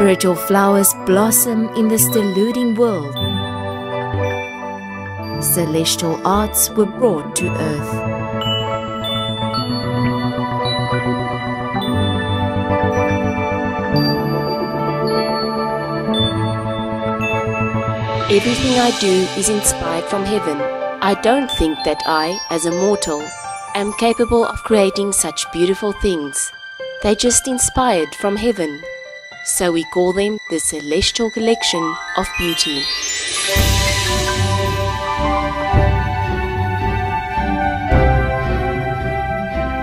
Spiritual flowers blossom in this deluding world. Celestial arts were brought to earth. Everything I do is inspired from heaven. I don't think that I, as a mortal, am capable of creating such beautiful things. They're just inspired from heaven. So we call them the Celestial Collection of Beauty.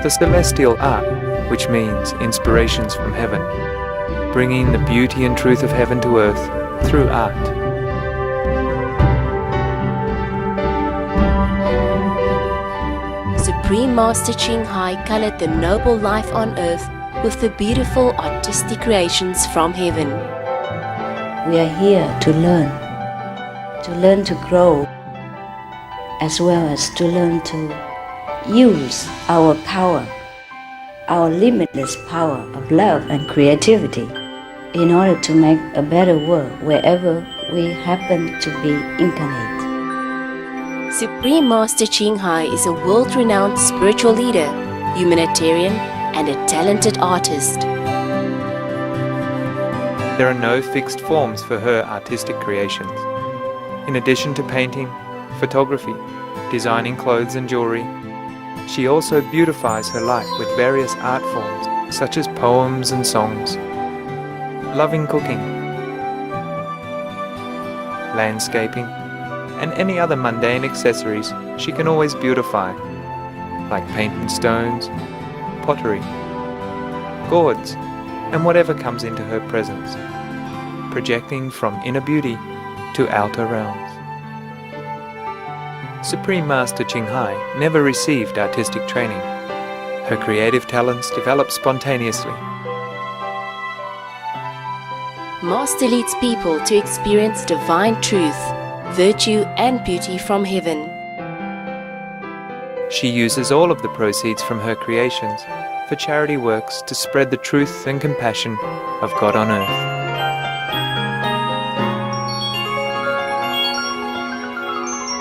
The celestial art, which means inspirations from heaven, bringing the beauty and truth of heaven to earth through art. Supreme Master Ching Hai colored the noble life on earth with the beautiful artistic creations from heaven. We are here to learn to grow, as well as to learn to use our power, our limitless power of love and creativity, in order to make a better world wherever we happen to be incarnate. Supreme Master Ching Hai is a world-renowned spiritual leader, humanitarian, and a talented artist. There are no fixed forms for her artistic creations. In addition to painting, photography, designing clothes and jewelry, she also beautifies her life with various art forms such as poems and songs, loving cooking, landscaping, and any other mundane accessories she can always beautify, like painted stones, pottery, gourds, and whatever comes into her presence, projecting from inner beauty to outer realms. Supreme Master Ching Hai never received artistic training. Her creative talents developed spontaneously. Master leads people to experience divine truth, virtue, and beauty from heaven. She uses all of the proceeds from her creations for charity works to spread the truth and compassion of God on earth.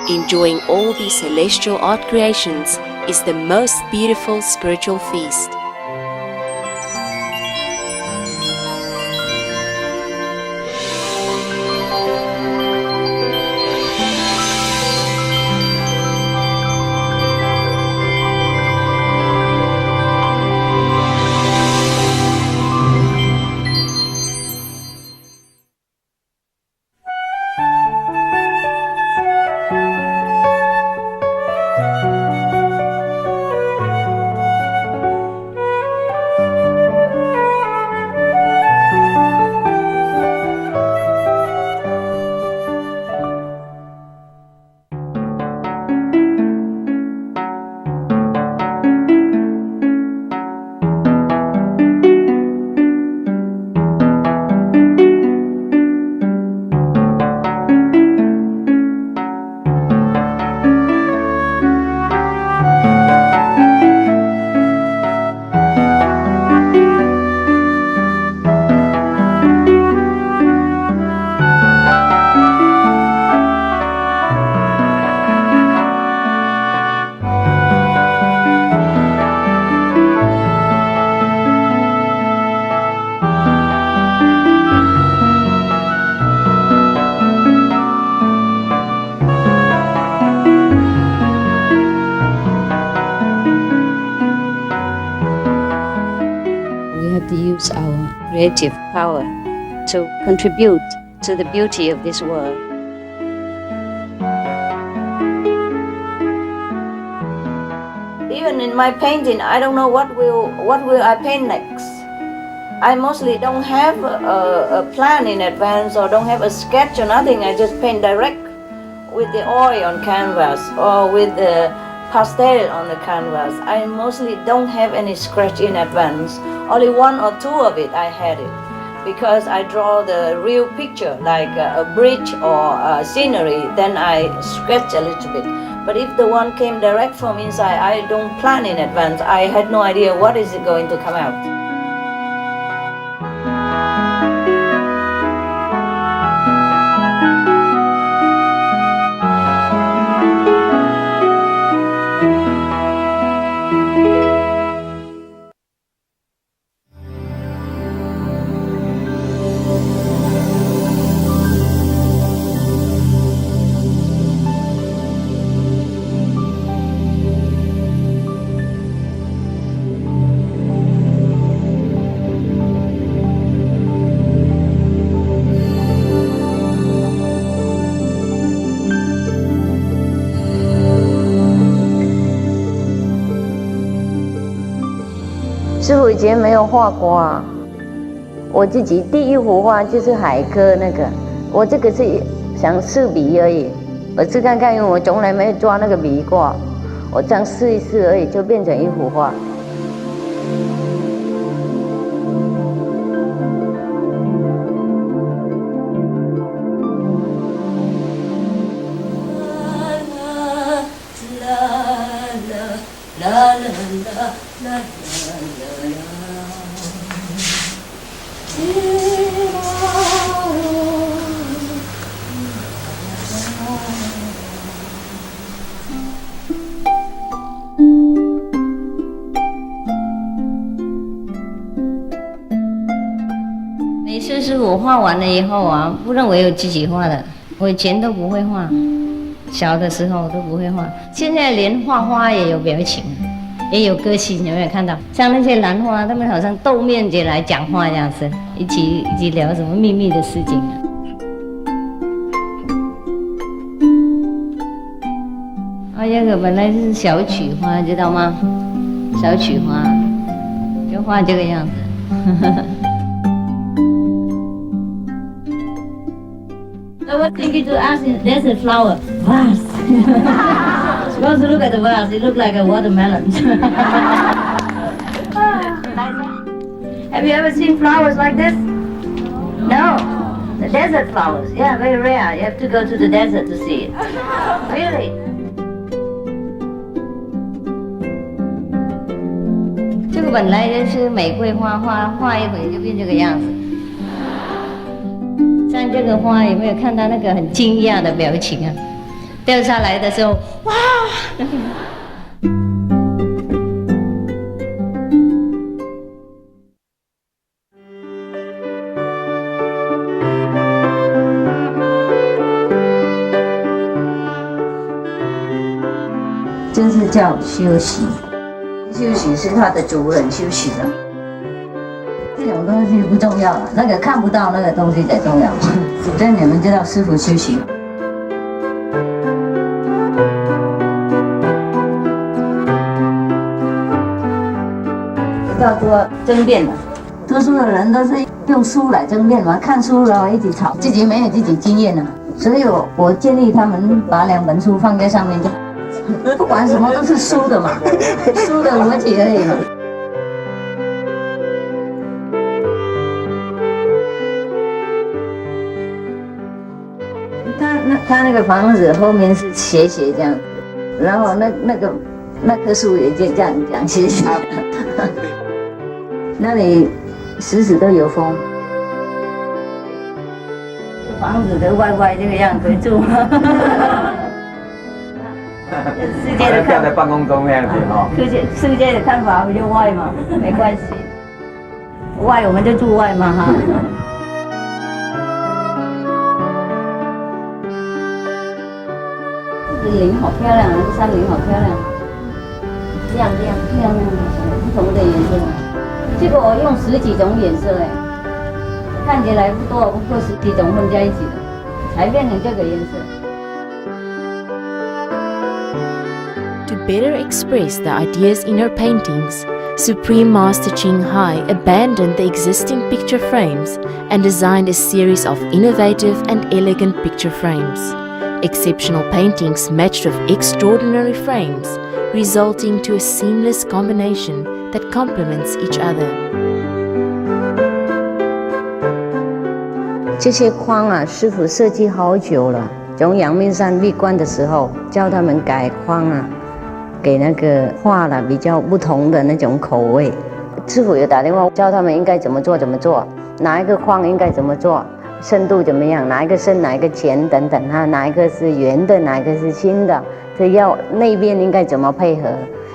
Enjoying all these celestial art creations is the most beautiful spiritual feast. To use our creative power to contribute to the beauty of this world. Even in my painting, I don't know what will I paint next. I mostly don't have a plan in advance or don't have a sketch or nothing. I just paint direct with the oil on canvas or with the pastel on the canvas. I mostly don't have any scratch in advance. Only one or two of it I had it, because I draw the real picture like a bridge or a scenery, then I sketch a little bit. But if the one came direct from inside, I don't plan in advance. I had no idea what is it going to come out. 师傅以前没有画过啊。我自己第一幅画就是海科那个，我这个是想试笔而已，我试看看，因为我从来没有抓那个笔过，我这样试一试而已，就变成一幅画。每次师傅画完了以后啊，不认为有自己画的，我以前都不会画，小的时候都不会画，现在连画花也有表情，也有个性，有没有看到？像那些兰花，他们好像斗面结来讲话这样子，一起聊什么秘密的事情啊。这个本来是小曲花，知道吗？小曲花就画这个样子。I was thinking to ask you, there's a flower. Vase. Supposed to look at the vase, it looked like a watermelon. Have you ever seen flowers like this? No. The desert flowers. Yeah, very rare. You have to go to the desert to see it. Really? 这个本来就是玫瑰花，画一会就变这个样子。像这个花有没有看到那个很惊讶的表情啊？掉下来的时候，哇！这是叫休息，休息是它的主人休息了。这种东西不重要了，那个看不到那个东西才重要。所以你们知道师父休息。到多争辩了，读书的人都是用书来争辩嘛，看书然后一起吵，自己没有自己经验啊。所以我建议他们把2本书放在上面就。不管什么都是书的嘛，书的逻辑而已嘛。他那个房子后面是斜斜这样子，然后那棵树也就这样斜斜的，那里时时都有风。房子都歪这个样子住。世界的看在办公中那样子哦。世界的看法不就外嘛，没关系，外我们就住外嘛哈。这个林好漂亮啊，这山林好漂亮，亮漂亮的，不同的颜色。这个我用10几种颜色哎，看起来不多，不过10几种混在一起的，才变成这个颜色。To better express the ideas in her paintings, Supreme Master Ching Hai abandoned the existing picture frames and designed a series of innovative and elegant picture frames. Exceptional paintings matched with extraordinary frames, resulting to a seamless combination that complements each other. 这些框啊，师傅设计好久了。从阳明山闭关的时候，教他们改框啊，给那个画了比较不同的那种口味。师傅有打电话教他们应该怎么做，哪一个框应该怎么做。深度怎么样？哪一个深，哪一个浅等等啊？哪一个是圆的，哪一个是轻的？这要那边应该怎么配合？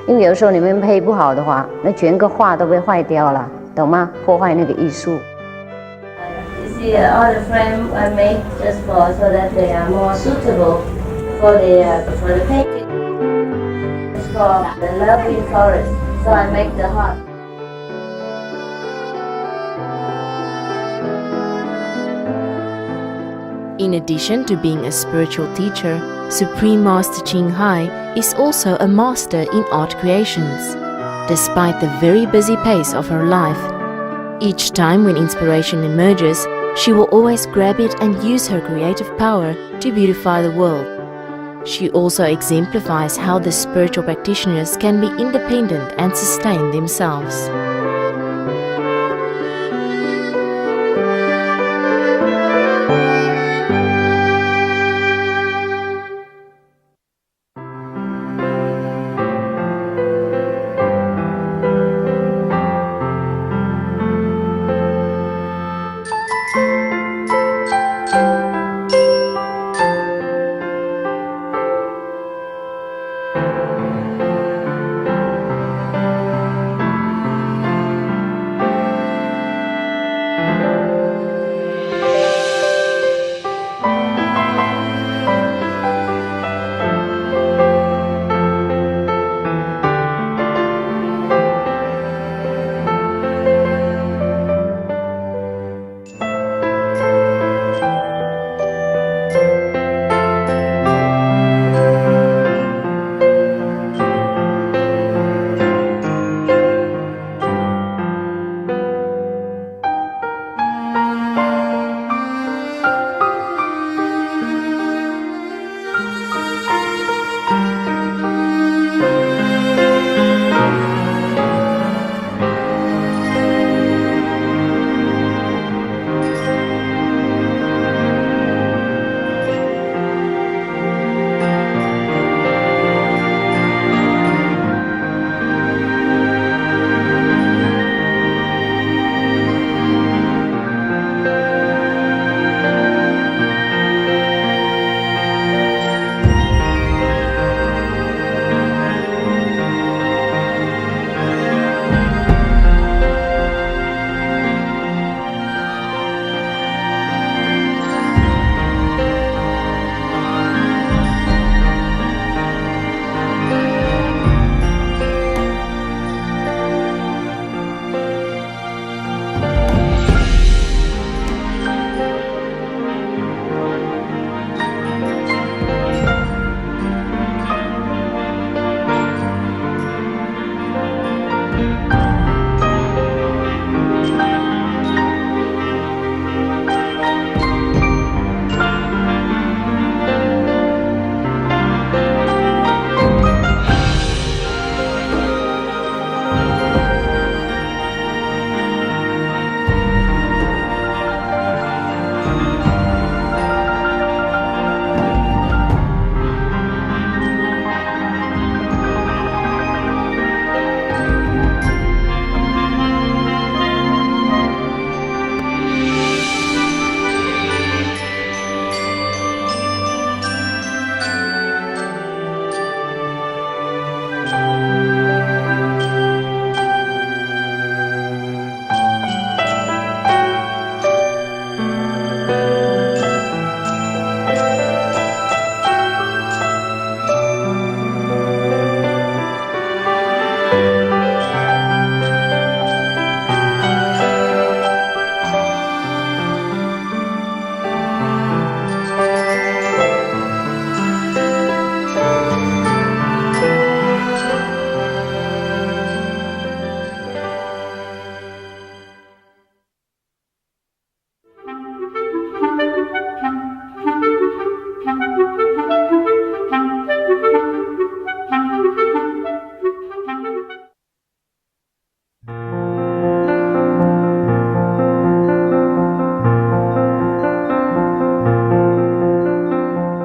因为有时候你们配不好的话，那全个画都被坏掉了，懂吗？破坏那个艺术。You see, all the frame I make just so that they are more suitable for the painting. It's for the lovely forest, so I make the heart. In addition to being a spiritual teacher, Supreme Master Ching Hai is also a master in art creations. despite the very busy pace of her life. Each time when inspiration emerges, she will always grab it and use her creative power to beautify the world. She also exemplifies how the spiritual practitioners can be independent and sustain themselves.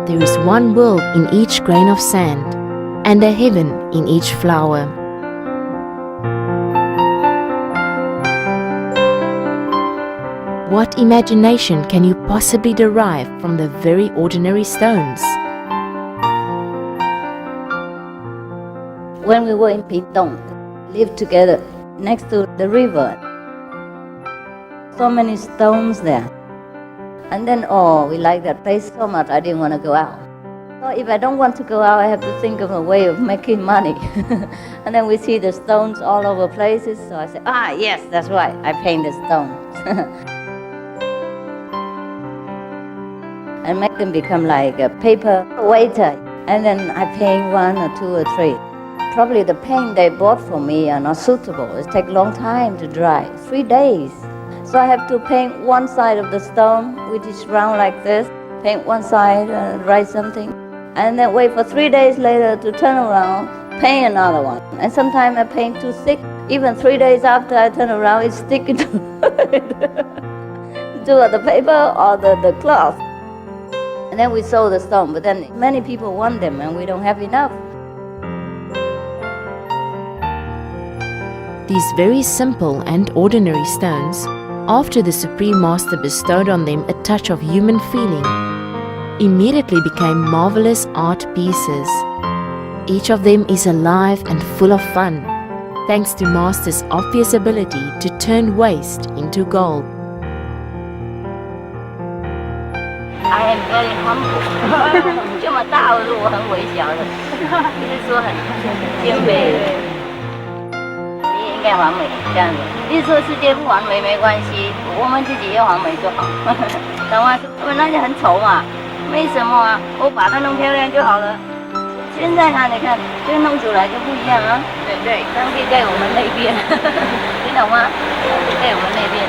There is one world in each grain of sand, and a heaven in each flower. What imagination can you possibly derive from the very ordinary stones? When we were in Pingtung, lived together next to the river. So many stones there. And then, we like that place so much, I didn't want to go out. So if I don't want to go out, I have to think of a way of making money. And then we see the stones all over places, so I say, yes, that's right, I paint the stones. And make them become like a paper waiter. And then I paint 1 or 2 or 3 Probably the paint they bought for me are not suitable. It takes a long time to dry, 3 days. So I have to paint one side of the stone, which is round like this, paint one side and write something, and then wait for 3 days later to turn around, paint another one. And sometimes I paint too thick. Even 3 days after I turn around, it's sticking to the paper or the cloth. And then we sold the stone, but then many people want them and we don't have enough. These very simple and ordinary stones, after the Supreme Master bestowed on them a touch of human feeling, immediately became marvelous art pieces. Each of them is alive and full of fun, thanks to Master's obvious ability to turn waste into gold. I am very humble. 这么大的路我很微小的，就是说很谦卑的。你应该完美这样子。你说世界不完美没关系，我们自己要完美就好。懂吗？我那就很丑嘛，没什么啊，我把它弄漂亮就好了。现在呢，你看这个弄出来就不一样啊。对对，上帝在我们那边，你懂吗？在我们那边，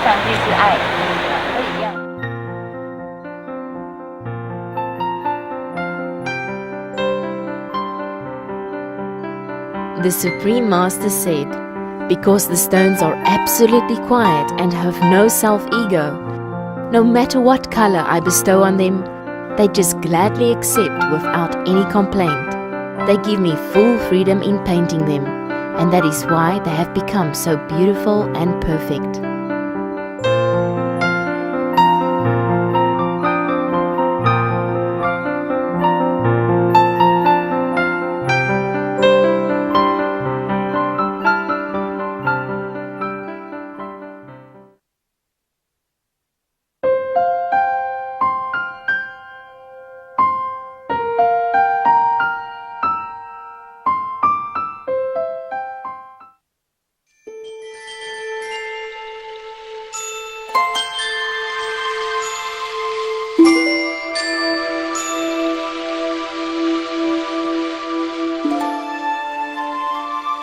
上帝是爱，都一样。The Supreme Master said, because the stones are absolutely quiet and have no self-ego, no matter what color I bestow on them, they just gladly accept without any complaint. They give me full freedom in painting them, and that is why they have become so beautiful and perfect.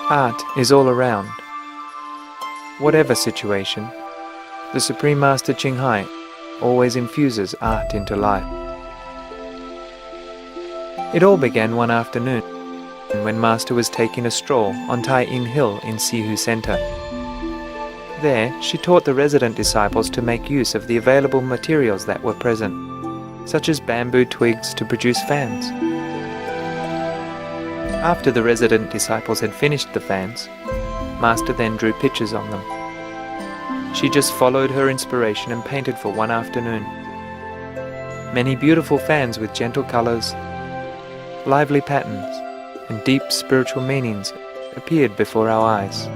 Art is all around. Whatever situation, the Supreme Master Qinghai always infuses art into life. It all began one afternoon when Master was taking a stroll on Tai In Hill in Sihu Center. There, she taught the resident disciples to make use of the available materials that were present, such as bamboo twigs to produce fans. After the resident disciples had finished the fans, Master then drew pictures on them. She just followed her inspiration and painted for one afternoon. Many beautiful fans with gentle colors, lively patterns, and deep spiritual meanings appeared before our eyes.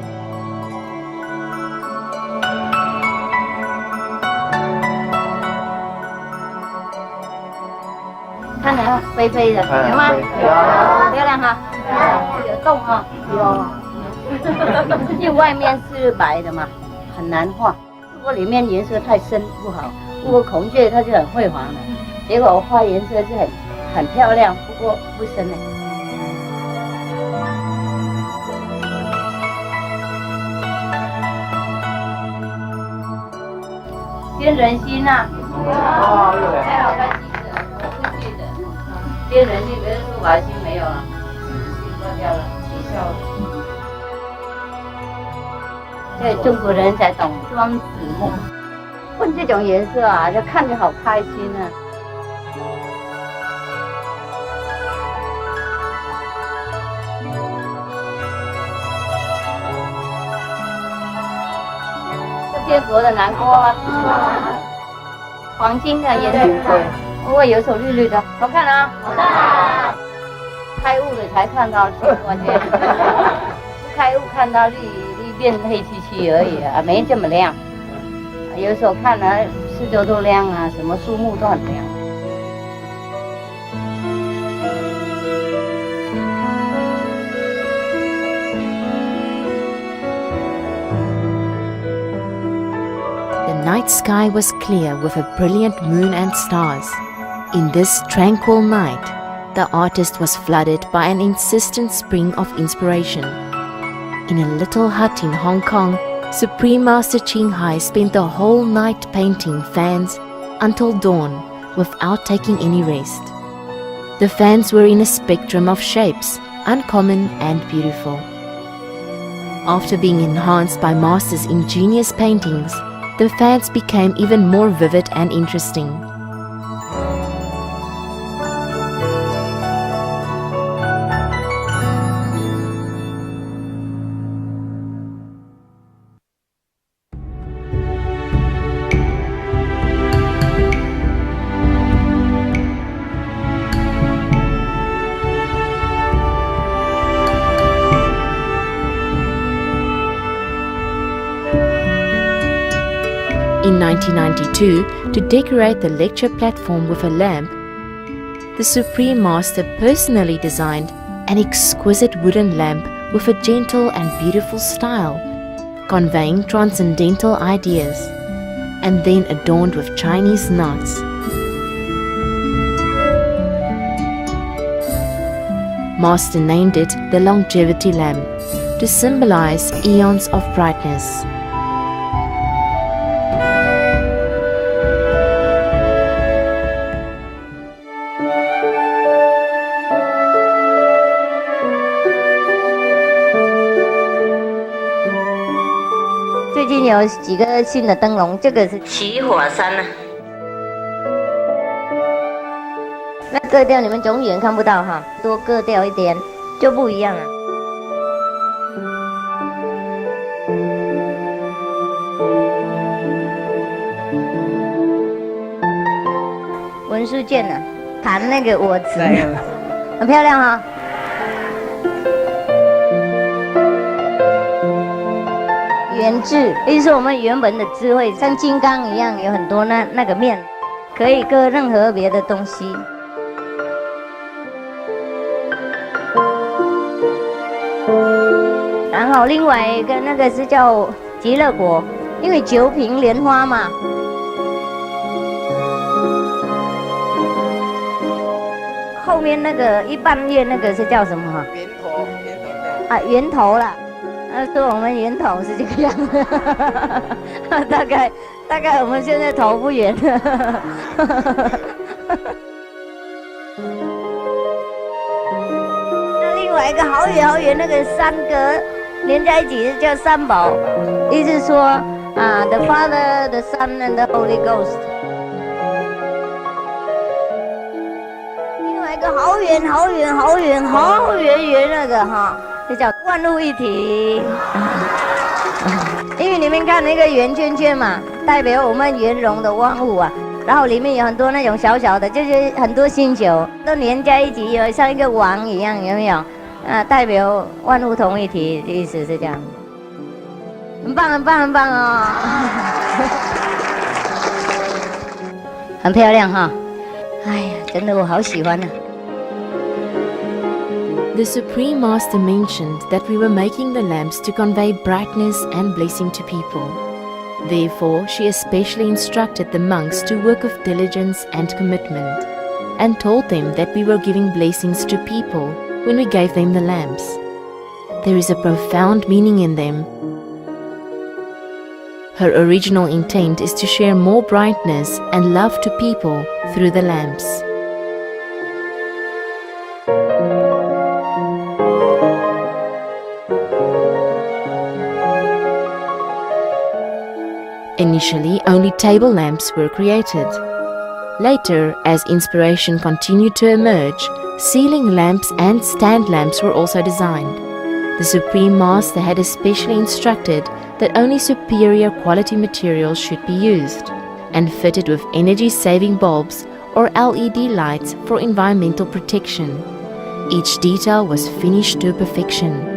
看起来飞飞的，有吗？有，漂亮哈，有洞哈，有。因为外面是白的嘛，很难画。如果里面颜色太深不好，如果孔雀它就很辉煌的，结果我画颜色是很漂亮，不过不深呢。编人心呐，哦，还好看。 编人心，别人说我的心没有了，心断掉了，取消了。所以中国人才懂庄子梦。混这种颜色啊，就看着好开心啊。这变佛的南瓜，黄金的颜色。 我有手绿绿的，好看啊！好看。开悟了才看到青光见，不开悟看到绿变黑漆漆而已啊，没这么亮。有时候看了四周都亮啊，什么树木都很亮。The night sky was clear with a brilliant moon and stars. In this tranquil night, the artist was flooded by an insistent spring of inspiration. In a little hut in Hong Kong, Supreme Master Ching Hai spent the whole night painting fans until dawn without taking any rest. The fans were in a spectrum of shapes, uncommon and beautiful. After being enhanced by Master's ingenious paintings, the fans became even more vivid and interesting. In 1992, to decorate the lecture platform with a lamp, the Supreme Master personally designed an exquisite wooden lamp with a gentle and beautiful style, conveying transcendental ideas, and then adorned with Chinese knots. Master named it the Longevity Lamp to symbolize eons of brightness.最近有几个新的灯笼，这个是起火山啊，那割掉你们永远看不到哈，多割掉一点就不一样了。文殊剑啊，弹那个我字，很漂亮哈。原智，也就是我们原本的智慧，像金刚一样，有很多那个面，可以割任何别的东西。然后另外一个那个是叫极乐国，因为九品莲花嘛。后面那个一半月那个是叫什么？圆头啊，圆头啦。说我们圆头是这个样子，大概我们现在头不圆了。那另外一个好远好远那个三个连在一起是叫三宝，意思说啊 ，the Father, the Son, and the Holy Ghost。另外一个好远好远好远好远远那个哈。就叫万物一体，因为你们看那个圆圈圈嘛，代表我们圆融的万物啊。然后里面有很多那种小小的，就是很多星球都连在一起，有像一个网一样，有没有？代表万物同一体的意思是这样。很棒，很棒，很棒哦！很漂亮哈！哎呀，真的我好喜欢啊。The Supreme Master mentioned that we were making the lamps to convey brightness and blessing to people. Therefore, she especially instructed the monks to work with diligence and commitment, and told them that we were giving blessings to people when we gave them the lamps. There is a profound meaning in them. Her original intent is to share more brightness and love to people through the lamps. Initially, only table lamps were created. Later, as inspiration continued to emerge, ceiling lamps and stand lamps were also designed. The Supreme Master had especially instructed that only superior quality materials should be used, and fitted with energy-saving bulbs or LED lights for environmental protection. Each detail was finished to perfection.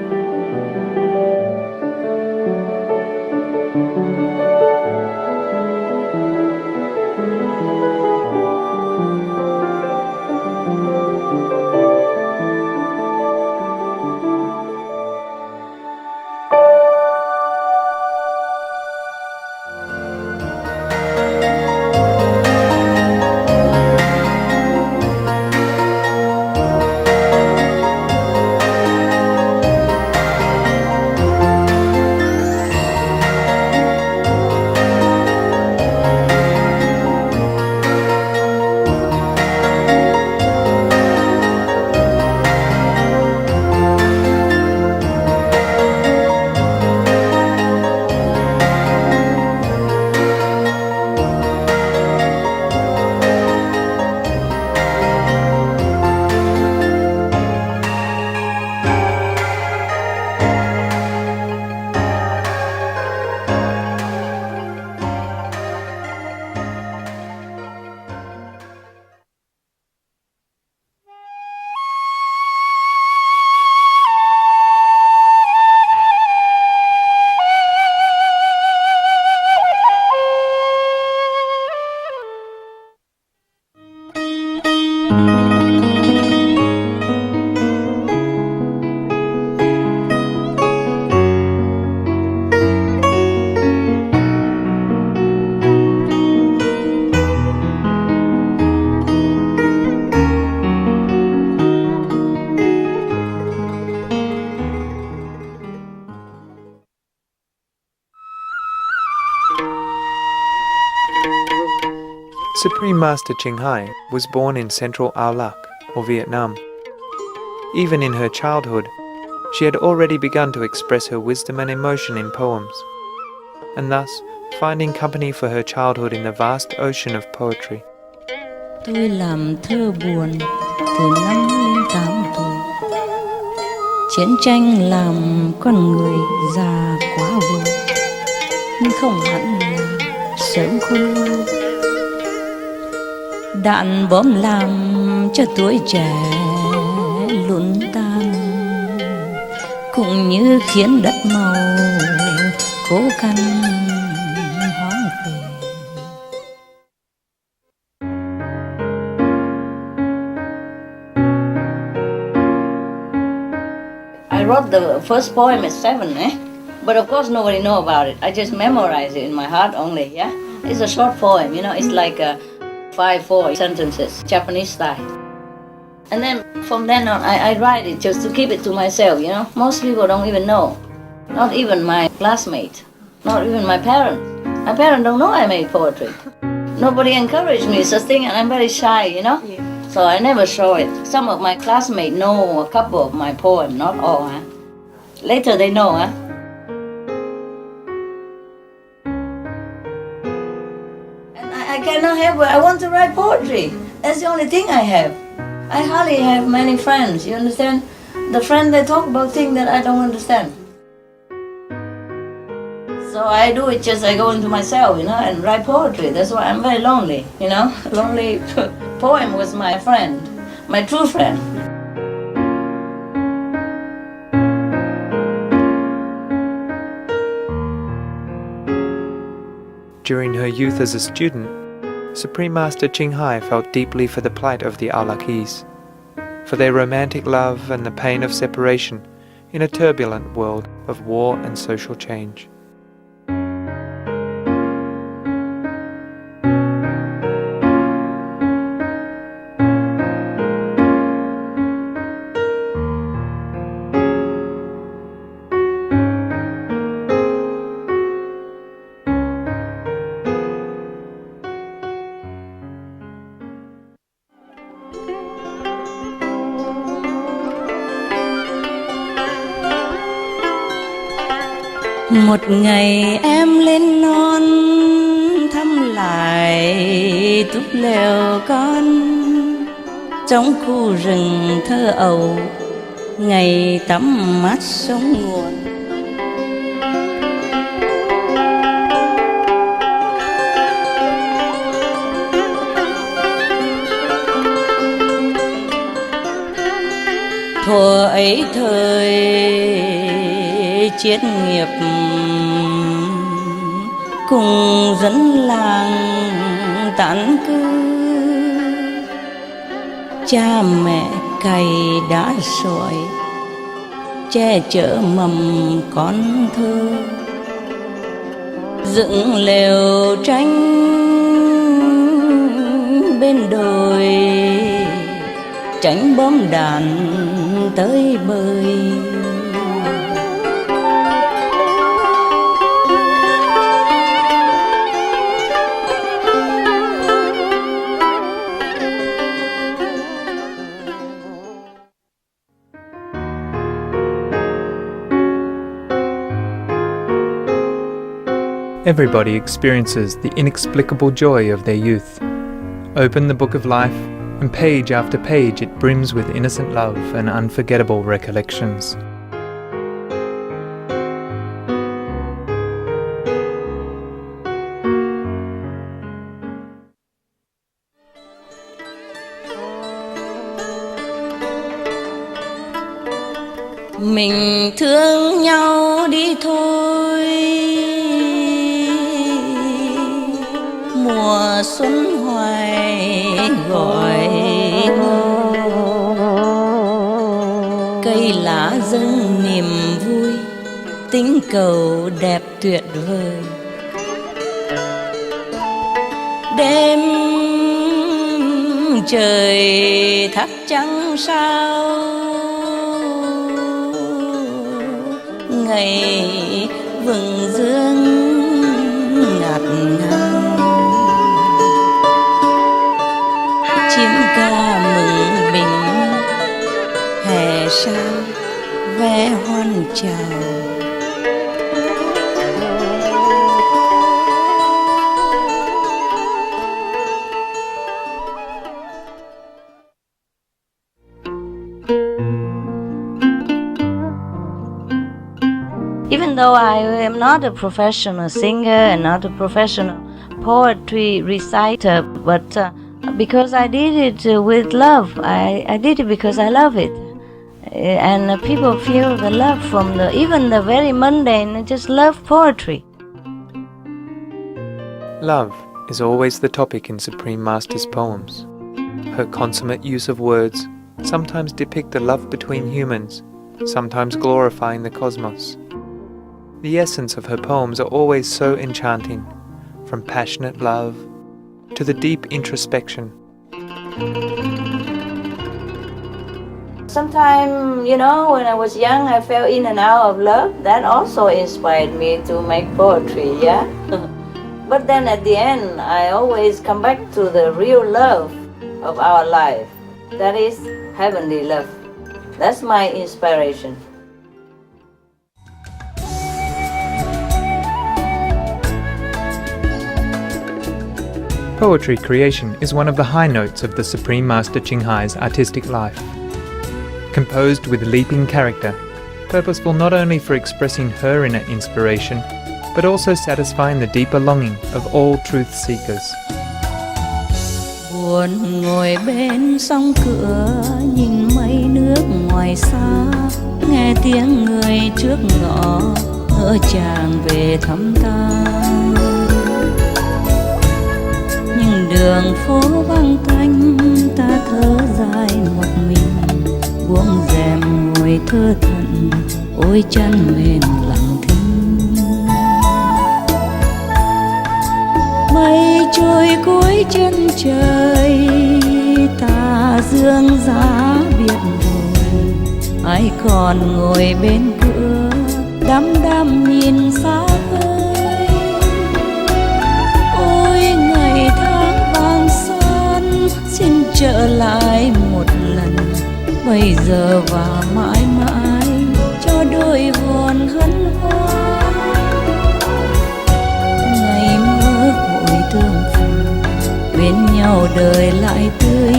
Supreme Master Ching Hai was born in central Ao Lac, or Vietnam. Even in her childhood, she had already begun to express her wisdom and emotion in poems, and thus finding company for her childhood in the vast ocean of poetry. Tôi làm thơ buồn từ năm lên 8 tuổi. Chiến tranh làm con người già quá vội, nhưng không hẳn là sớm khôn lâu. Đạn bom làm cho tuổi trẻ lụn tan, cũng như khiến đất màu khô cằn hoang phế. I wrote the first poem at 7, but of course nobody know about it. I just memorize it in my heart only, yeah? It's a short poem, it's like 5-4 sentences, Japanese style. And then from then on, I write it just to keep it to myself, Most people don't even know. Not even my classmates, not even my parents. My parents don't know I made poetry. Nobody encouraged me such thing, and I'm very shy, Yeah. So I never show it. Some of my classmates know a couple of my poems, not all. Later they know. And I cannot help it. I want to write poetry. That's the only thing I have. I hardly have many friends, you understand? The friends, they talk about things that I don't understand. So I do it just, I go into myself, and write poetry. That's why I'm very lonely, Lonely poem was my friend, my true friend. During her youth as a student, Supreme Master Ching Hai felt deeply for the plight of the Ao Lacese, for their romantic love and the pain of separation in a turbulent world of war and social change. Một ngày em lên non thăm lại túp lều con trong khu rừng thơ ấu, ngày tắm mát sông nguồn. Thuở ấy thời chiến nghiệp cùng dân làng tán cư, cha mẹ cày đá sỏi che chở mầm con thơ, dựng lều tranh bên đồi tránh bom đạn tới bơi. Everybody experiences the inexplicable joy of their youth. Open the book of life, and page after page it brims with innocent love and unforgettable recollections. Mình thương nhau đi thôi, mùa xuân hoài gọi ngô, cây lá dâng niềm vui, tình cầu đẹp tuyệt vời. Đêm trời thắp trăng sao, ngày vầng dương ngạt ngào. hè sao ve hoan chào. Even though I am not a professional singer and not a professional poetry reciter, but because I did it with love, I did it because I love it. And people feel the love from even the very mundane, just love poetry. Love is always the topic in Supreme Master's poems. Her consummate use of words sometimes depict the love between humans, sometimes glorifying the cosmos. The essence of her poems are always so enchanting, from passionate love to the deep introspection. Sometimes, when I was young, I fell in and out of love. That also inspired me to make poetry, yeah? But then at the end, I always come back to the real love of our life. That is heavenly love. That's my inspiration. Poetry creation is one of the high notes of the Supreme Master Ching Hai's artistic life. Composed with leaping character, purposeful not only for expressing her inner inspiration, but also satisfying the deeper longing of all truth seekers. Buồn ngồi bên sông cửa, nhìn mây nước ngoài xa, nghe tiếng người trước ngõ, ngỡ chàng về thăm ta. Nhưng đường phố vắng tanh, ta thở dài một mình, buông rèm ngồi thơ thẩn, ôi chân mềm lặng thinh. Mây trôi cuối chân trời, ta dương giá biệt rồi, ai còn ngồi bên cửa, đăm đăm nhìn xa vời. Ôi ngày tháng vàng son, xin trở lại một lần, bây giờ và mãi mãi, cho đôi hồn hân hoan. Ngày mơ hội tương phùng, bên nhau đời lại tươi,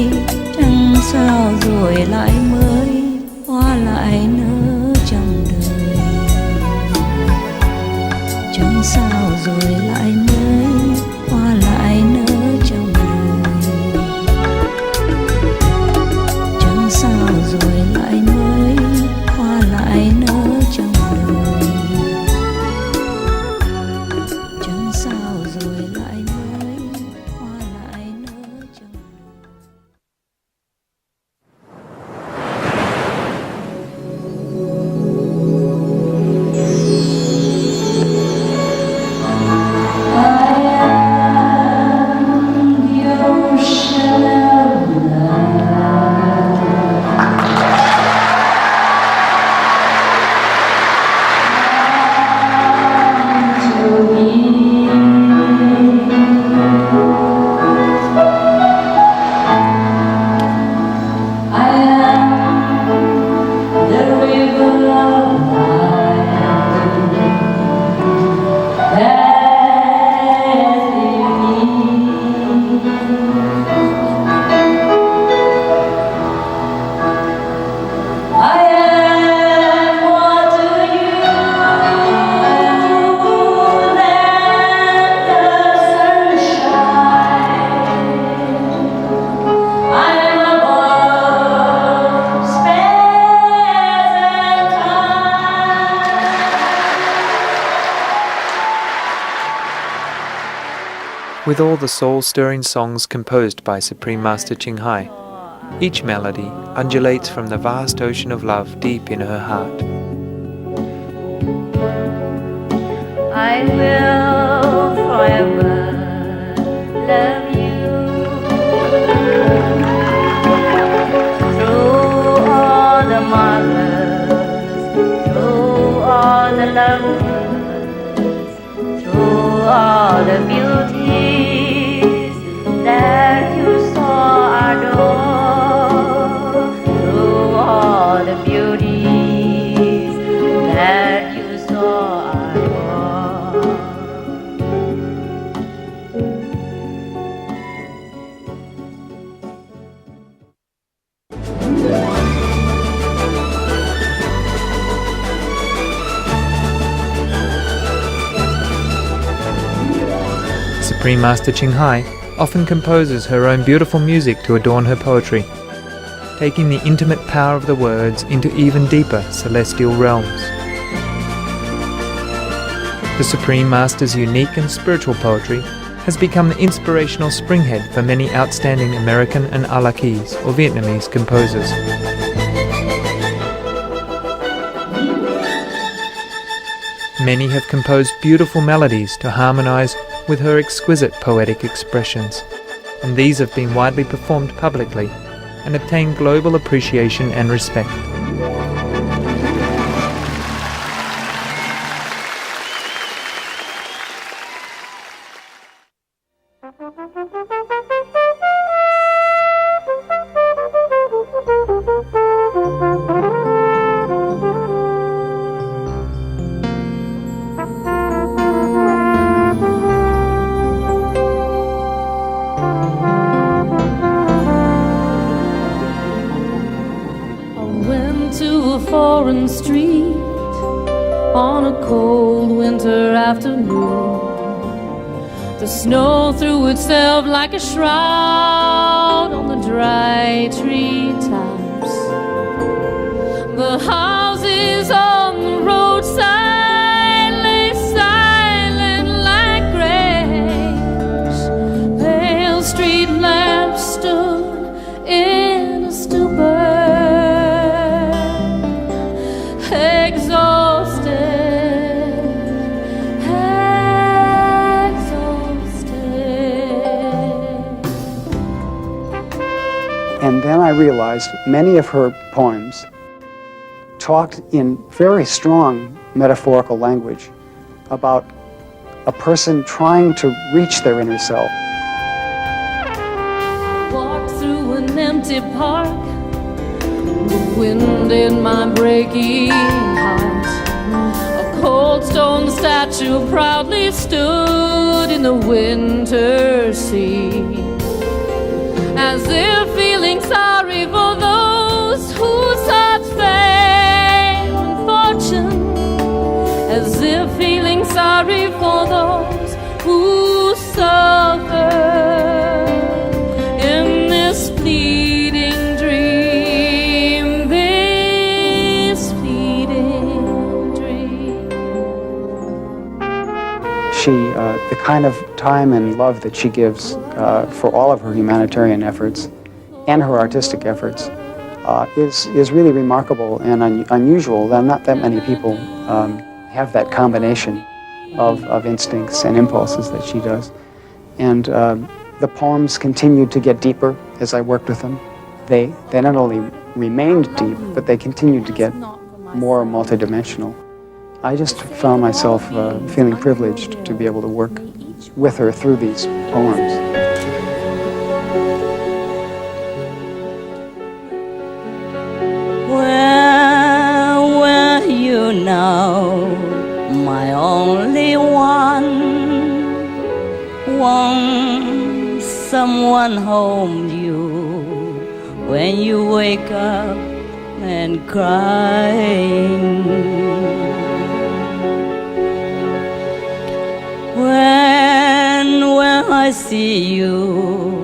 chẳng sao rồi lại mới, hoa lại nở trong đời. Chẳng sao rồi lại mới, hoa lại nở trong đời. Chẳng sao rồi lại mới, hoa lại nở trong đời. Chẳng sao rồi lại mới, hoa lại nở trong đời. With all the soul-stirring songs composed by Supreme Master Ching Hai, each melody undulates from the vast ocean of love deep in her heart. I will forever love you. Through all the marvels, through all the lovers, through all the beauties that you saw adore, through all Supreme Master Qinghai often composes her own beautiful music to adorn her poetry, taking the intimate power of the words into even deeper celestial realms. The Supreme Master's unique and spiritual poetry has become the inspirational springhead for many outstanding American and Alakis or Vietnamese composers. Many have composed beautiful melodies to harmonize with her exquisite poetic expressions, and these have been widely performed publicly and obtained global appreciation and respect. Foreign street on a cold winter afternoon. The snow threw itself like a shroud on the dry treetops. The houses on the roadside lay silent like graves. Pale street lamps stood in a stupor. And then I realized many of her poems talked in very strong metaphorical language about a person trying to reach their inner self. Walked through an empty park, the wind in my breaking heart. A cold stone statue proudly stood in the winter sea, as if feeling sorry for those who sought fame and fortune, as if feeling sorry for those who suffer in this fleeting dream, this fleeting dream. The kind of time and love that she gives for all of her humanitarian efforts and her artistic efforts is really remarkable and unusual. Not that many people have that combination of instincts and impulses that she does. And the poems continued to get deeper as I worked with them. They not only remained deep, but they continued to get more multidimensional. I just found myself feeling privileged to be able to work with her through these poems. Where were you now, my only one? Won't someone hold you when you wake up and crying? When I see you,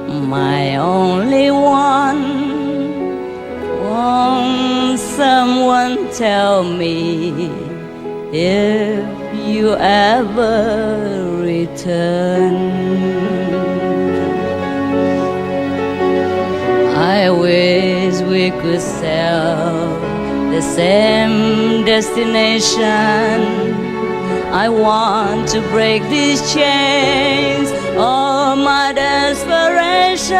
my only one, won't someone tell me if you ever return? I wish we could sail the same destination. I want to break these chains of my desperation.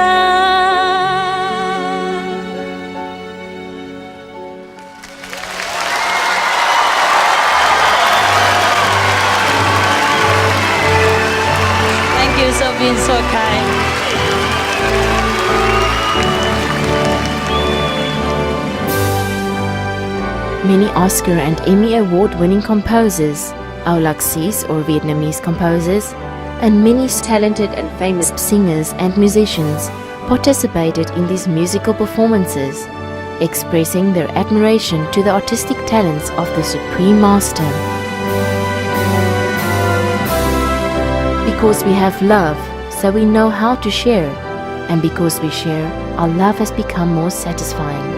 Thank you for being so kind. Many Oscar and Emmy Award-winning composers, Aulacese or Vietnamese composers, and many talented and famous singers and musicians participated in these musical performances, expressing their admiration to the artistic talents of the Supreme Master. Because we have love, so we know how to share. And because we share, our love has become more satisfying.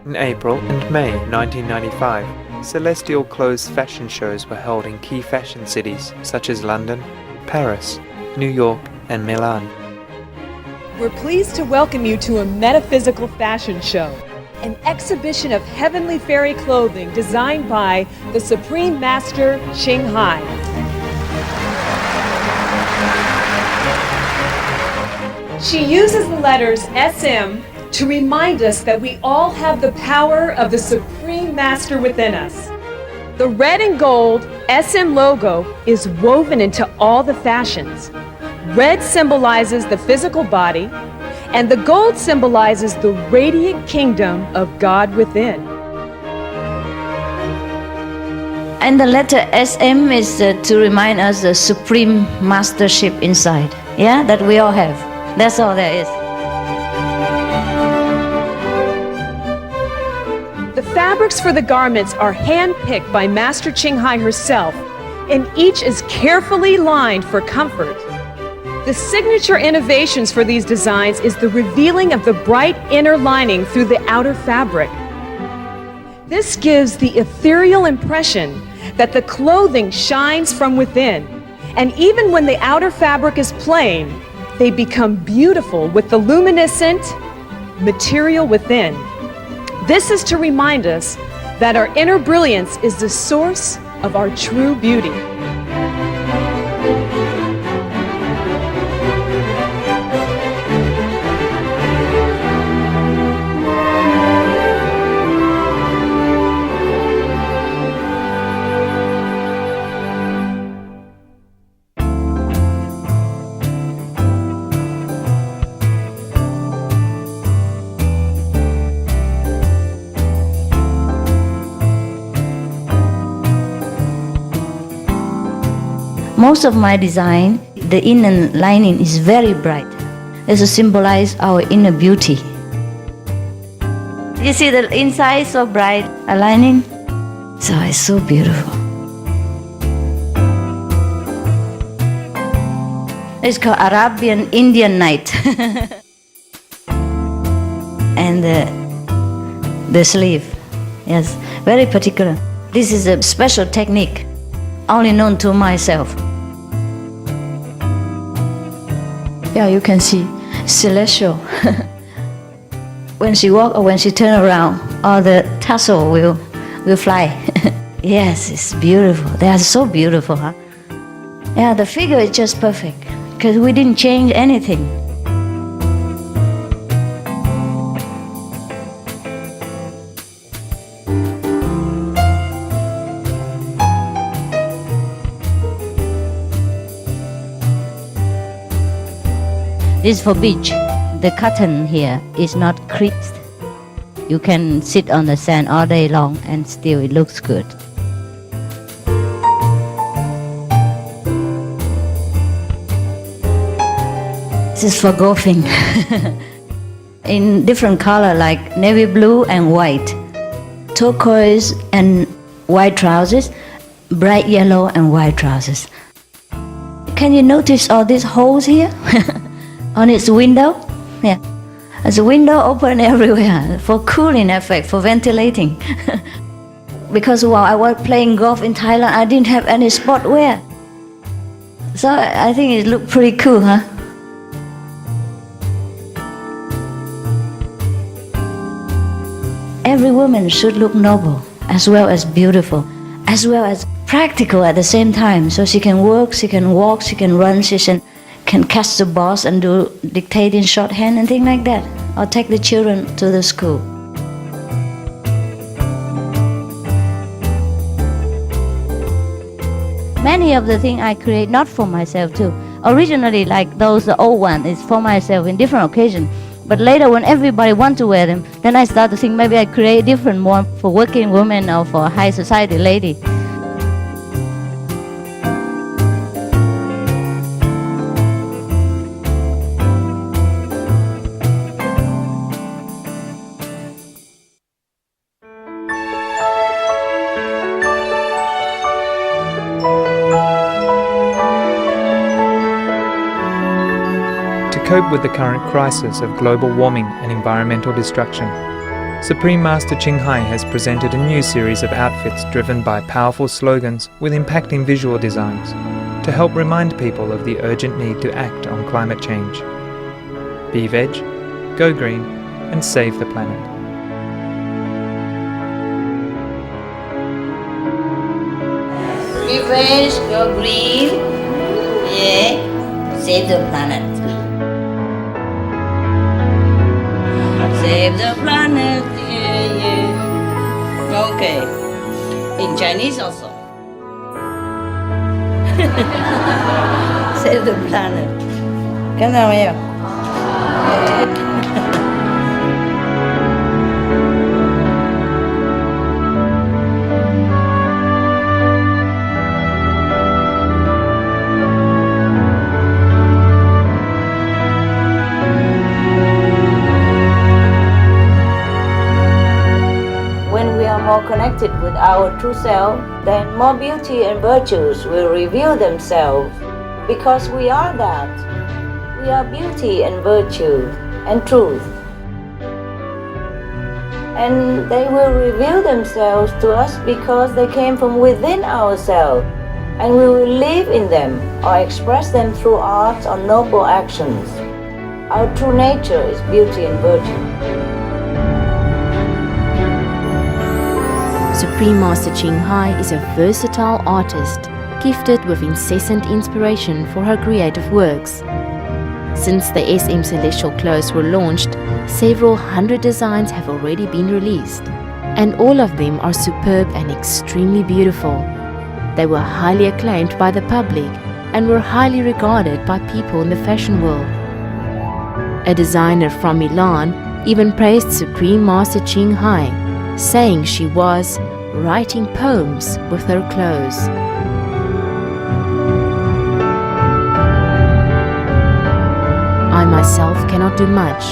In April and May 1995, celestial clothes fashion shows were held in key fashion cities such as London, Paris, New York, and Milan. We're pleased to welcome you to a metaphysical fashion show, an exhibition of heavenly fairy clothing designed by the Supreme Master Ching Hai. She uses the letters SM to remind us that we all have the power of the Supreme Master within us. The red and gold SM logo is woven into all the fashions. Red symbolizes the physical body, and the gold symbolizes the radiant kingdom of God within. And the letter SM is to remind us the supreme mastership inside. Yeah, that we all have. That's all there is. The fabrics for the garments are hand-picked by Master Ching Hai herself, and each is carefully lined for comfort. The signature innovations for these designs is the revealing of the bright inner lining through the outer fabric. This gives the ethereal impression that the clothing shines from within, and even when the outer fabric is plain, they become beautiful with the luminescent material within. This is to remind us that our inner brilliance is the source of our true beauty. Most of my design, the inner lining is very bright. It's to symbolize our inner beauty. You see the inside so bright, a lining? So it's so beautiful. It's called Arabian Indian Night. And the sleeve, yes, very particular. This is a special technique, only known to myself. Yeah, you can see celestial. When she walk or when she turn around, all the tassel will fly. Yes, it's beautiful. They are so beautiful, huh? Yeah, the figure is just perfect because we didn't change anything. This is for beach. The cotton here is not creased. You can sit on the sand all day long and still it looks good. This is for golfing. In different color like navy blue and white, turquoise and white trousers, bright yellow and white trousers. Can you notice all these holes here? On its window? Yeah. There's a window open everywhere for cooling effect, for ventilating. Because while I was playing golf in Thailand, I didn't have any sport wear. So I think it looked pretty cool, huh? Every woman should look noble, as well as beautiful, as well as practical at the same time. So she can work, she can walk, she can run, she can catch the bus and do dictate in shorthand and things like that, or take the children to the school. Many of the things I create not for myself too, Originally, like those old ones, it's for myself in different occasions. But later, when everybody wants to wear them, then I start to think maybe I create different one for working women or for high society lady. To cope with the current crisis of global warming and environmental destruction, Supreme Master Ching Hai has presented a new series of outfits driven by powerful slogans with impacting visual designs to help remind people of the urgent need to act on climate change. Be veg, go green, and save the planet. Be veg, go green, yeah, save the planet. Save the planet, yeah. Okay. In Chinese also. Save the planet. 看到没有？ More connected with our true self, then more beauty and virtues will reveal themselves, because we are that. We are beauty and virtue and truth. And they will reveal themselves to us because they came from within ourselves, and we will live in them or express them through art or noble actions. Our true nature is beauty and virtue. Supreme Master Ching Hai is a versatile artist, gifted with incessant inspiration for her creative works. Since the SM Celestial clothes were launched, several hundred designs have already been released, and all of them are superb and extremely beautiful. They were highly acclaimed by the public and were highly regarded by people in the fashion world. A designer from Milan even praised Supreme Master Ching Hai, saying she was writing poems with her clothes. I myself cannot do much.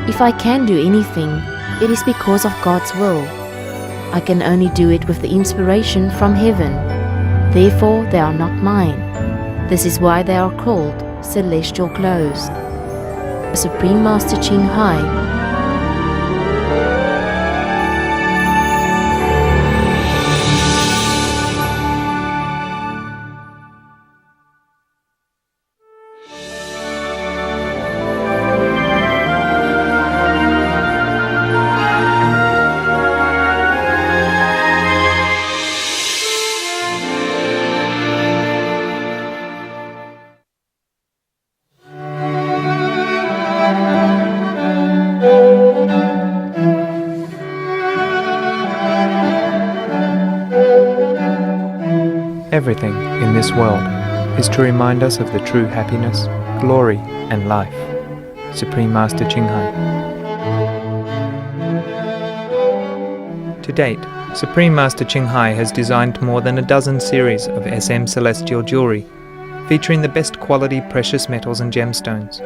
If I can do anything, it is because of God's will. I can only do it with the inspiration from heaven. Therefore, they are not mine. This is why they are called celestial clothes. Supreme Master Ching Hai. Everything in this world is to remind us of the true happiness, glory, and life. Supreme Master Ching Hai. To date, Supreme Master Ching Hai has designed more than a dozen series of SM Celestial jewelry, featuring the best quality precious metals and gemstones.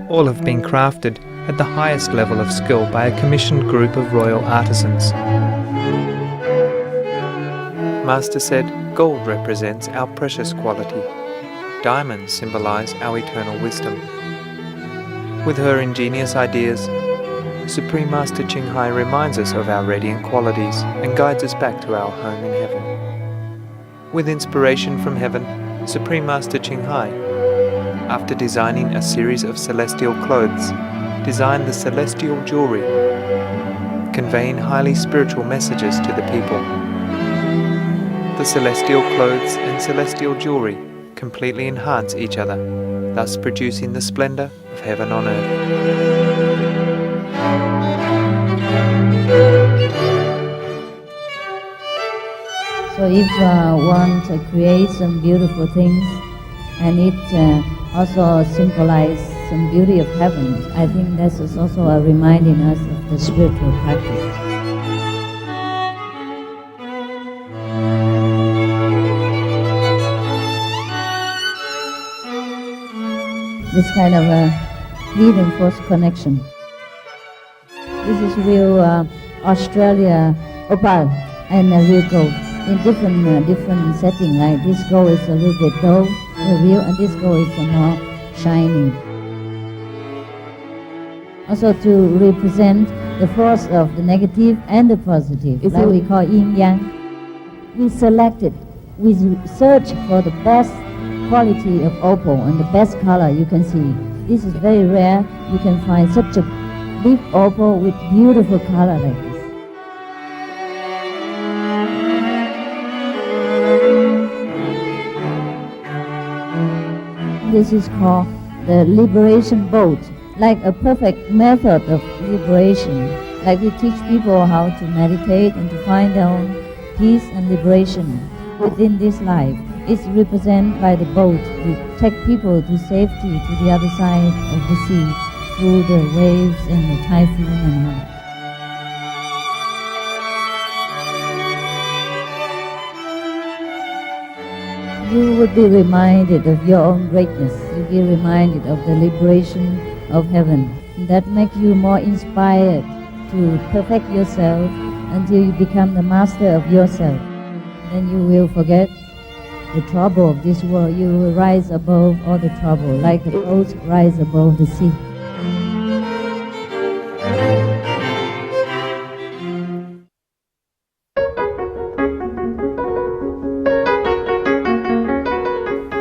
All have been crafted at the highest level of skill by a commissioned group of royal artisans. Master said, gold represents our precious quality. Diamonds symbolize our eternal wisdom. With her ingenious ideas, Supreme Master Ching Hai reminds us of our radiant qualities and guides us back to our home in heaven. With inspiration from heaven, Supreme Master Ching Hai, after designing a series of celestial clothes, designed the celestial jewelry, conveying highly spiritual messages to the people. The celestial clothes and celestial jewelry completely enhance each other, thus producing the splendor of heaven on earth. So if one want to create some beautiful things, and it also symbolizes some beauty of heaven. I think this is also a reminding us of the spiritual practice. This kind of a reinforced connection. This is real Australia opal and real gold in different setting. Like this gold is a little bit dull, real, and this gold is more shining. Also to represent the force of the negative and the positive, like we call yin yang. We selected, we search for the best quality of opal and the best color you can see. This is very rare. You can find such a big opal with beautiful color like this. This is called the liberation boat, like a perfect method of liberation. Like we teach people how to meditate and to find their own peace and liberation within this life. It's represented by the boat to take people to safety to the other side of the sea through the waves and the typhoon and all. You would be reminded of your own greatness. You'll be reminded of the liberation of heaven. That makes you more inspired to perfect yourself until you become the master of yourself. Then you will forget the trouble of this world. You will rise above all the trouble, like the boat rise above the sea.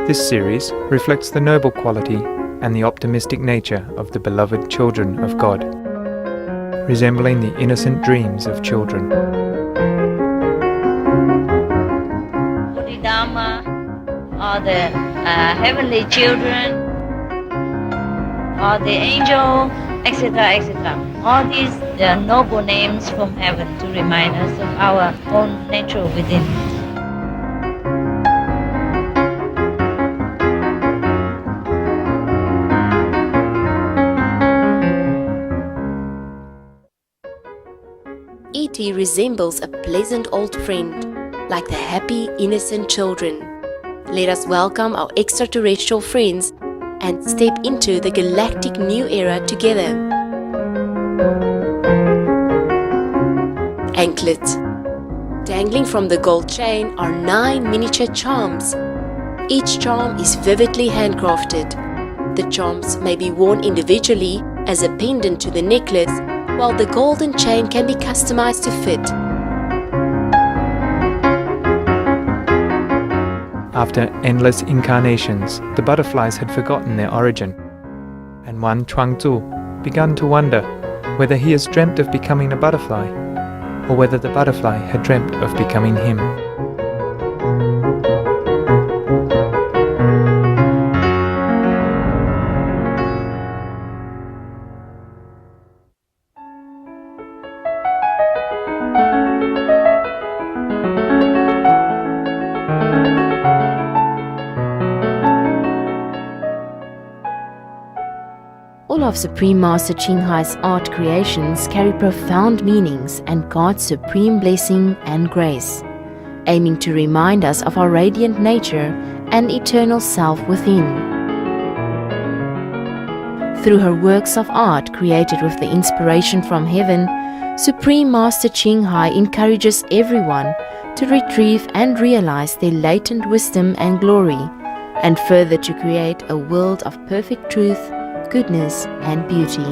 This series reflects the noble quality and the optimistic nature of the beloved children of God, resembling the innocent dreams of children. Dharma, or the heavenly children, or the angel, etc., etc. All these are noble names from heaven to remind us of our own nature within. E.T. resembles a pleasant old friend, like the happy, innocent children. Let us welcome our extraterrestrial friends and step into the galactic new era together. Anklet. Dangling from the gold chain are 9 miniature charms. Each charm is vividly handcrafted. The charms may be worn individually as a pendant to the necklace, while the golden chain can be customized to fit. After endless incarnations, the butterflies had forgotten their origin, and one Chuangzu began to wonder whether he has dreamt of becoming a butterfly, or whether the butterfly had dreamt of becoming him. All of Supreme Master Ching Hai's art creations carry profound meanings and God's supreme blessing and grace, aiming to remind us of our radiant nature and eternal self within. Through her works of art created with the inspiration from heaven, Supreme Master Ching Hai encourages everyone to retrieve and realize their latent wisdom and glory, and further to create a world of perfect truth, goodness and beauty.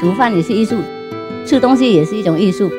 煮饭也是艺术，吃东西也是一种艺术。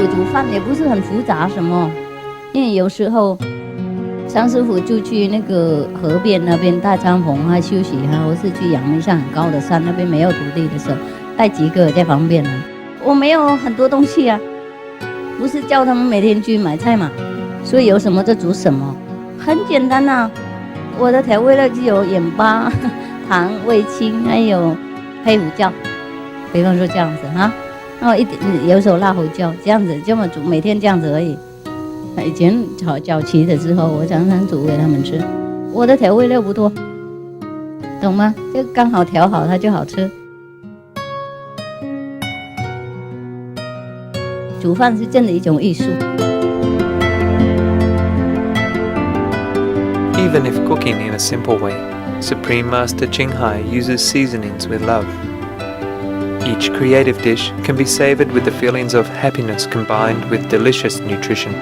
煮饭也不是很复杂什么，因为有时候张师傅就去那个河边那边搭帐篷啊休息啊，或是去阳明山很高的山那边没有土地的时候，带几个在旁边啊。我没有很多东西啊，不是叫他们每天去买菜嘛，所以有什么就煮什么，很简单啊。我的调味料就有盐巴、糖、味精，还有黑胡椒，比方说这样子哈。然后一点有时候辣胡椒，这样子这么煮，每天这样子而已。以前早期的时候，我常常煮给他们吃。我的调味料不多，懂吗？就刚好调好它就好吃。煮饭是真的一种艺术。Even if cooking in a simple way, Supreme Master Qinghai uses seasonings with love. Each creative dish can be savored with the feelings of happiness combined with delicious nutrition.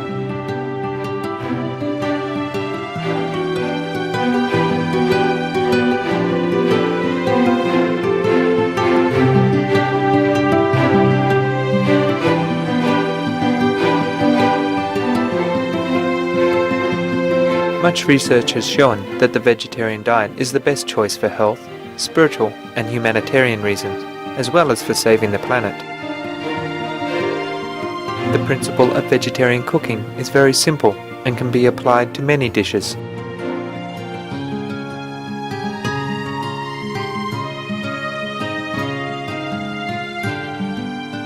Much research has shown that the vegetarian diet is the best choice for health, spiritual and humanitarian reasons, as well as for saving the planet. The principle of vegetarian cooking is very simple and can be applied to many dishes.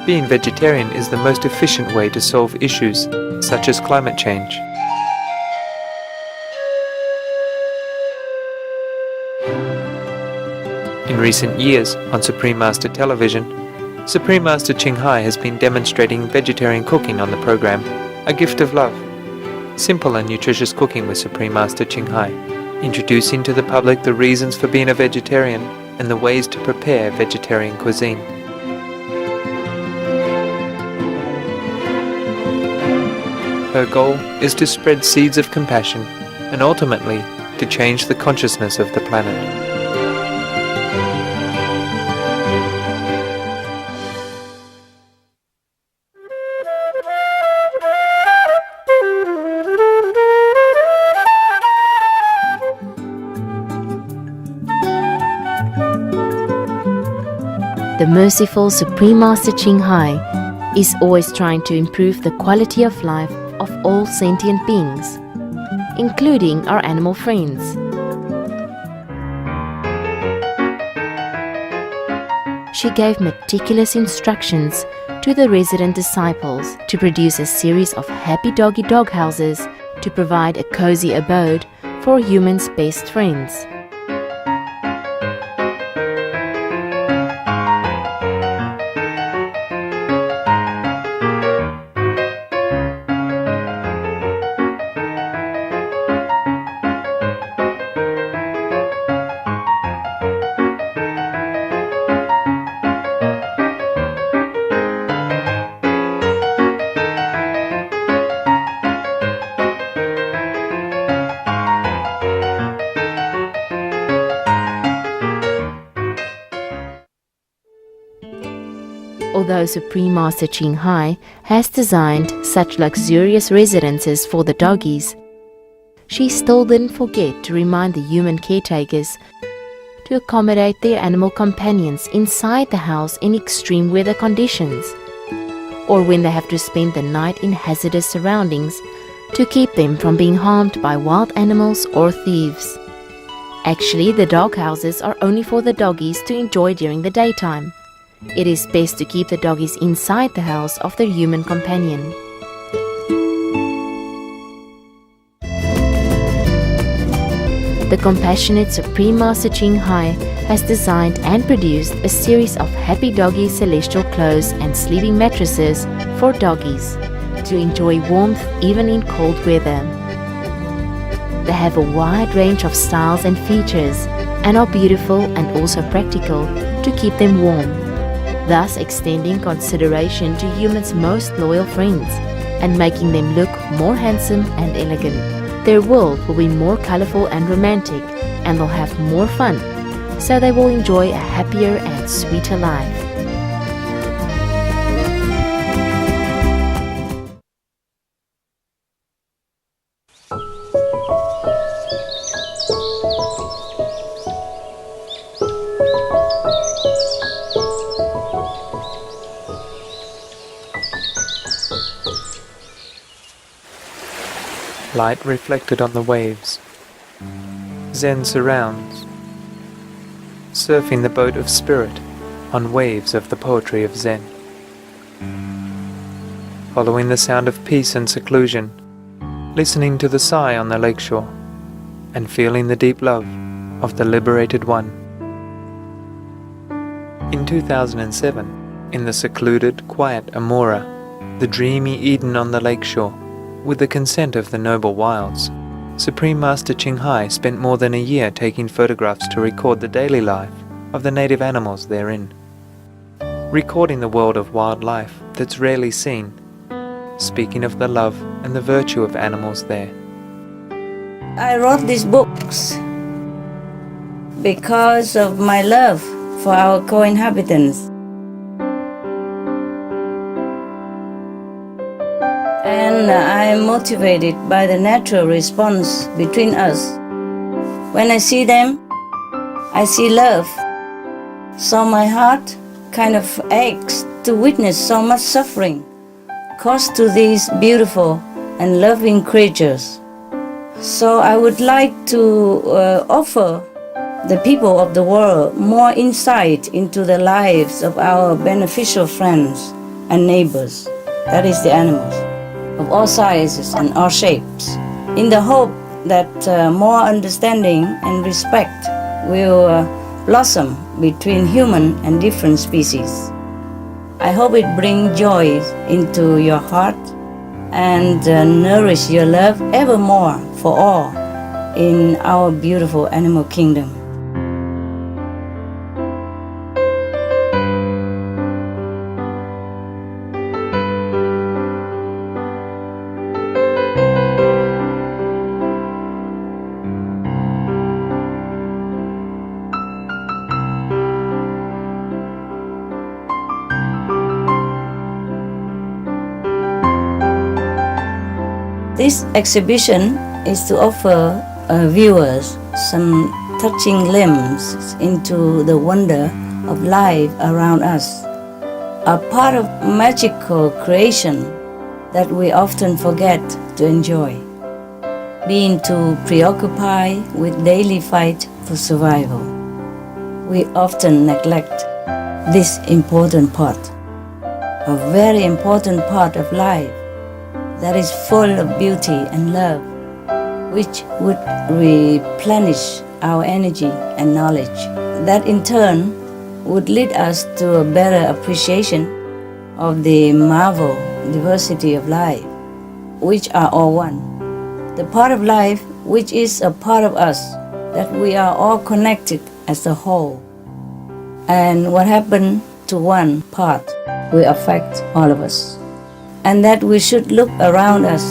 Being vegetarian is the most efficient way to solve issues such as climate change. In recent years, on Supreme Master Television, Supreme Master Qinghai has been demonstrating vegetarian cooking on the program, A Gift of Love. Simple and nutritious cooking with Supreme Master Qinghai, introducing to the public the reasons for being a vegetarian and the ways to prepare vegetarian cuisine. Her goal is to spread seeds of compassion and ultimately to change the consciousness of the planet. The merciful Supreme Master Qinghai is always trying to improve the quality of life of all sentient beings, including our animal friends. She gave meticulous instructions to the resident disciples to produce a series of happy doggy dog houses to provide a cozy abode for humans' best friends. Although Supreme Master Ching Hai has designed such luxurious residences for the doggies, she still didn't forget to remind the human caretakers to accommodate their animal companions inside the house in extreme weather conditions, or when they have to spend the night in hazardous surroundings to keep them from being harmed by wild animals or thieves. Actually, the dog houses are only for the doggies to enjoy during the daytime. It is best to keep the doggies inside the house of their human companion. The compassionate Supreme Master Ching Hai has designed and produced a series of happy doggy celestial clothes and sleeping mattresses for doggies to enjoy warmth even in cold weather. They have a wide range of styles and features and are beautiful and also practical to keep them warm, thus extending consideration to humans' most loyal friends and making them look more handsome and elegant. Their world will be more colorful and romantic, and they'll have more fun, so they will enjoy a happier and sweeter life. Light reflected on the waves. Zen surrounds. Surfing the boat of spirit on waves of the poetry of Zen. Following the sound of peace and seclusion, listening to the sigh on the lakeshore, and feeling the deep love of the liberated one. In 2007, in the secluded, quiet Amora, the dreamy Eden on the lakeshore, with the consent of the noble wilds, Supreme Master Ching Hai spent more than a year taking photographs to record the daily life of the native animals therein, recording the world of wildlife that's rarely seen, speaking of the love and the virtue of animals there. I wrote these books because of my love for our co-inhabitants. And I am motivated by the natural response between us. When I see them, I see love. So my heart kind of aches to witness so much suffering caused to these beautiful and loving creatures. So I would like to offer the people of the world more insight into the lives of our beneficial friends and neighbors, that is the animals, of all sizes and all shapes, in the hope that more understanding and respect will blossom between human and different species. I hope it brings joy into your heart and nourish your love evermore for all in our beautiful animal kingdom. This exhibition is to offer viewers some touching glimpses into the wonder of life around us, a part of magical creation that we often forget to enjoy, being too preoccupied with daily fight for survival. We often neglect this important part, a very important part of life that is full of beauty and love, which would replenish our energy and knowledge. That in turn would lead us to a better appreciation of the marvel diversity of life, which are all one. The part of life which is a part of us, that we are all connected as a whole. And what happened to one part will affect all of us. And that we should look around us,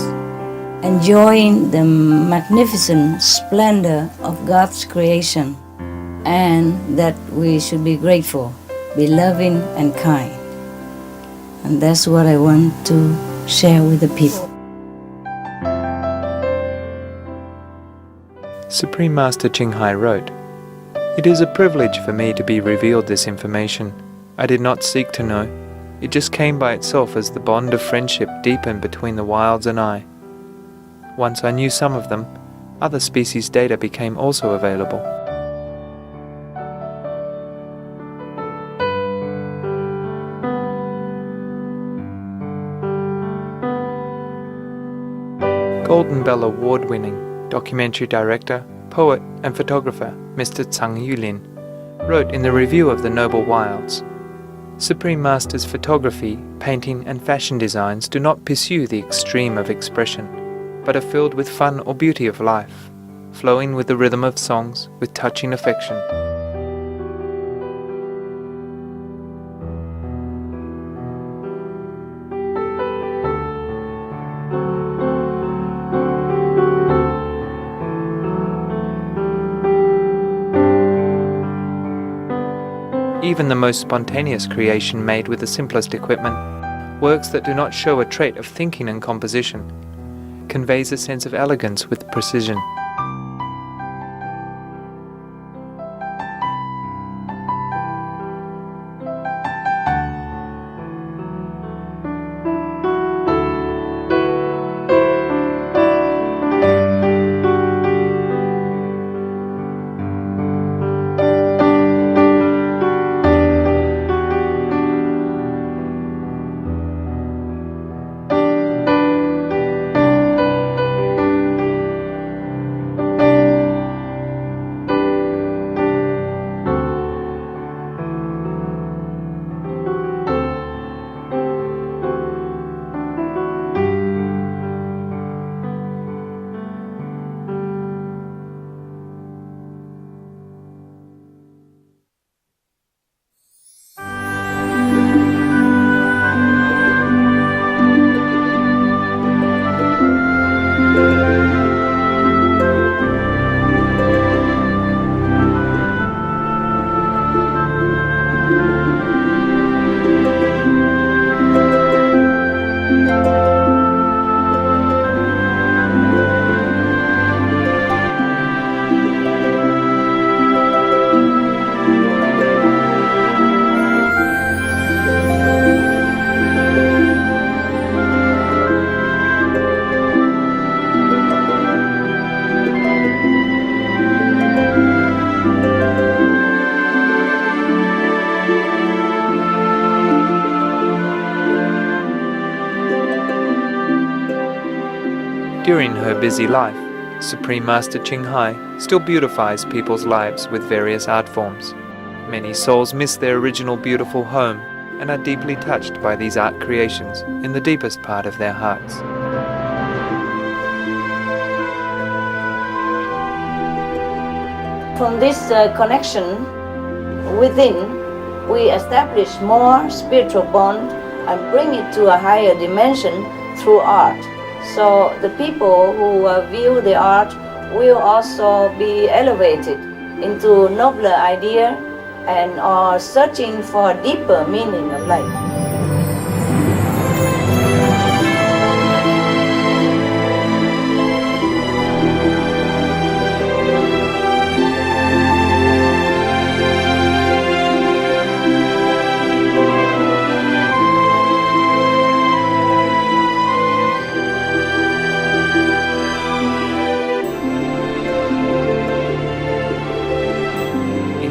enjoying the magnificent splendor of God's creation, and that we should be grateful, be loving and kind. And that's what I want to share with the people. Supreme Master Ching Hai wrote, "It is a privilege for me to be revealed this information. I did not seek to know. It just came by itself as the bond of friendship deepened between the wilds and I. Once I knew some of them, other species data became also available." Golden Bell Award-winning documentary director, poet and photographer Mr. Tsang Yulin wrote in the review of The Noble Wilds, "Supreme Master's photography, painting and fashion designs do not pursue the extreme of expression, but are filled with fun or beauty of life, flowing with the rhythm of songs with touching affection." Even the most spontaneous creation made with the simplest equipment, works that do not show a trait of thinking and composition, conveys a sense of elegance with precision. During her busy life, Supreme Master Ching Hai still beautifies people's lives with various art forms. Many souls miss their original beautiful home and are deeply touched by these art creations in the deepest part of their hearts. From this connection within, we establish more spiritual bond and bring it to a higher dimension through art. So the people who view the art will also be elevated into nobler idea and are searching for a deeper meaning of life.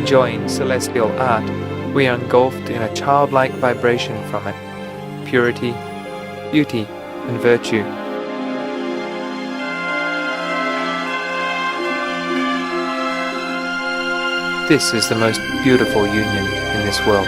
Enjoying celestial art, we are engulfed in a childlike vibration from it, purity, beauty, and virtue. This is the most beautiful union in this world.